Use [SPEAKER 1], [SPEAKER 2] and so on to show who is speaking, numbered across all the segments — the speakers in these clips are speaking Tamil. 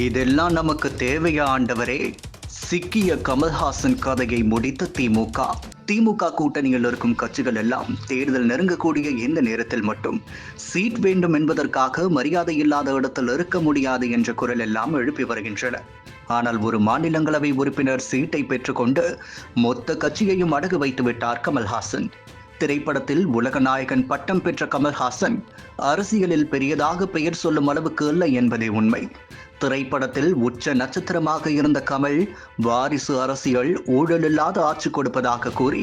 [SPEAKER 1] இதெல்லாம் நமக்கு தேவையா ஆண்டவரே? சிக்கிய கமல்ஹாசன் கதையை முடித்த திமுக. திமுக கூட்டணியில் இருக்கும் கட்சிகள் எல்லாம் தேர்தல் நெருங்கக்கூடிய இந்த நேரத்தில் மட்டும் சீட் வேண்டும் என்பதற்காக மரியாதை இல்லாத இடத்தில் இருக்க முடியாது என்ற குரல் எல்லாம் எழுப்பி வருகின்றன. ஆனால் ஒரு மாநிலங்களவை உறுப்பினர் சீட்டை பெற்றுக்கொண்டு மொத்த கட்சியையும் அடகு வைத்து விட்டார் கமல்ஹாசன். திரைப்படத்தில் உலக நாயகன் பட்டம் பெற்ற கமல்ஹாசன் அரசியலில் பெரியதாக பெயர் சொல்லும் அளவுக்கு இல்லை என்பதே உண்மை. திரைப்படத்தில் உச்ச நட்சத்திரமாக இருந்த கமல் வாரிசு அரசியல், ஊழலில்லாத ஆட்சி கொடுப்பதாக கூறி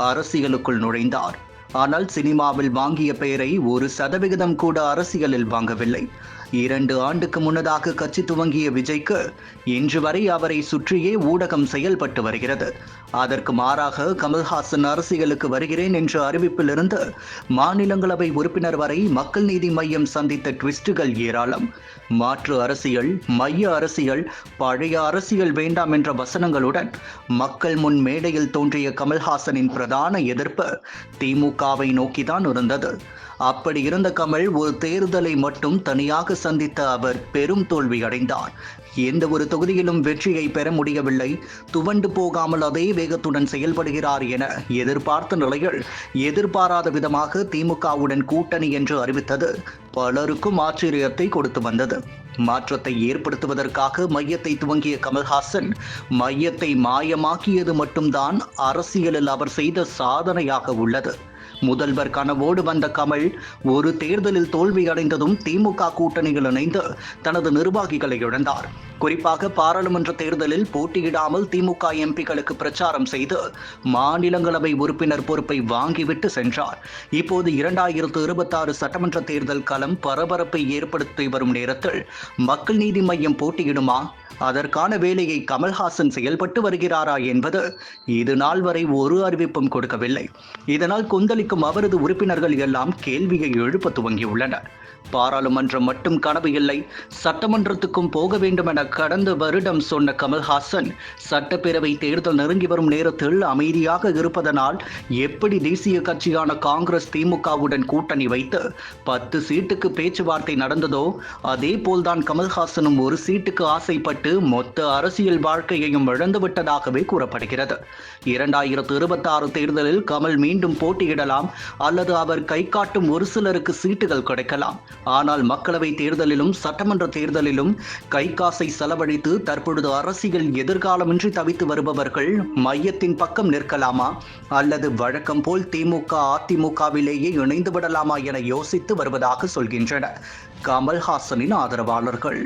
[SPEAKER 1] அரசியலுக்குள் நுழைந்தார். ஆனால் சினிமாவில் வாங்கிய பெயரை 1% கூட அரசியலில் வாங்கவில்லை. 2 ஆண்டுக்கு முன்னதாக கட்சி துவங்கிய விஜய்க்கு இன்று வரை அவரை சுற்றியே ஊடகம் செயல்பட்டு வருகிறது. அதற்கு மாறாக கமல்ஹாசன் அரசியலுக்கு வருகிறேன் என்ற அறிவிப்பிலிருந்து மாநிலங்களவை உறுப்பினர் வரை மக்கள் நீதி மய்யம் சந்தித்த ட்விஸ்டுகள் ஏராளம். மாற்று அரசியல், மைய அரசியல், பழைய அரசியல் வேண்டாம் என்ற வசனங்களுடன் மக்கள் முன் மேடையில் தோன்றிய கமல்ஹாசனின் பிரதான எதிர்ப்பு திமுகவை நோக்கிதான் இருந்தது. அப்படி இருந்த கமல் ஒரு தேர்தலை மட்டும் தனியாக சந்தித்த அவர் பெரும் தோல்வி அடைந்தார். எந்த ஒரு தொகுதியிலும் வெற்றியை பெற முடியவில்லை. துவண்டு போகாமல் அதே வேகத்துடன் செயல்படுகிறார் என எதிர்பார்த்த நிலையில் எதிர்பாராத விதமாக திமுகவுடன் கூட்டணி என்று அறிவித்தது பலருக்கும் ஆச்சரியத்தை கொடுத்து வந்தது. மாற்றத்தை ஏற்படுத்துவதற்காக மையத்தை துவங்கிய கமல்ஹாசன் மையத்தை மாயமாக்கியது மட்டும்தான் அரசியலில் அவர் செய்த சாதனையாக உள்ளது. முதல்வர் கனவோடு வந்த கமல் ஒரு தேர்தலில் தோல்வி அடைந்ததும் திமுக கூட்டணியில் இணைந்து தனது நிர்வாகிகளை இழந்தார். குறிப்பாக பாராளுமன்ற தேர்தலில் போட்டியிடாமல் திமுக எம்பிக்களுக்கு பிரச்சாரம் செய்து மாநிலங்களவை உறுப்பினர் பொறுப்பை வாங்கிவிட்டு சென்றார். இப்போது 2026 சட்டமன்ற தேர்தல் களம் பரபரப்பை ஏற்படுத்தி வரும் நேரத்தில் மக்கள் நீதி மய்யம் போட்டியிடுமா? அதற்கான வேலையை கமல்ஹாசன் செயல்பட்டு வருகிறாரா என்பது இது நாள் வரை ஒரு அறிவிப்பும் கொடுக்கவில்லை. இதனால் கொந்தளிக்கும் அவரது உறுப்பினர்கள் எல்லாம் கேள்வியை எழுப்ப துவங்கியுள்ளனர். பாராளுமன்றம் மட்டும் கனவு இல்லை, சட்டமன்றத்துக்கும் போக வேண்டும் என கடந்த வருடம் சொன்ன கமல்ஹாசன் சட்டப்பேரவை தேர்தல் நெருங்கி வரும் நேரத்தில் அமைதியாக இருப்பதனால் எப்படி தேசிய கட்சியான காங்கிரஸ் திமுகவுடன் கூட்டணி வைத்து 10 சீட்டுக்கு பேச்சுவார்த்தை நடந்ததோ அதே போல்தான் கமல்ஹாசனும் ஒரு சீட்டுக்கு ஆசைப்பட்டு மொத்த அரசியல் வாழ்க்கையையும் இழந்துவிட்டதாகவே கூறப்படுகிறது. 2026 தேர்தலில் கமல் மீண்டும் போட்டியிடலாம் அல்லது அவர் கை காட்டும் ஒரு சிலருக்கு சீட்டுகள் கிடைக்கலாம். ஆனால் மக்களவை தேர்தலிலும் சட்டமன்ற தேர்தலிலும் கை காசை செலவழித்து தற்பொழுது அரசியல் எதிர்காலமின்றி தவித்து வருபவர்கள் மையத்தின் பக்கம் நிற்கலாமா அல்லது வழக்கம் போல் திமுக அதிமுகவிலேயே இணைந்து விடலாமா என யோசித்து வருவதாக சொல்கின்றனர் கமல்ஹாசனின் ஆதரவாளர்கள்.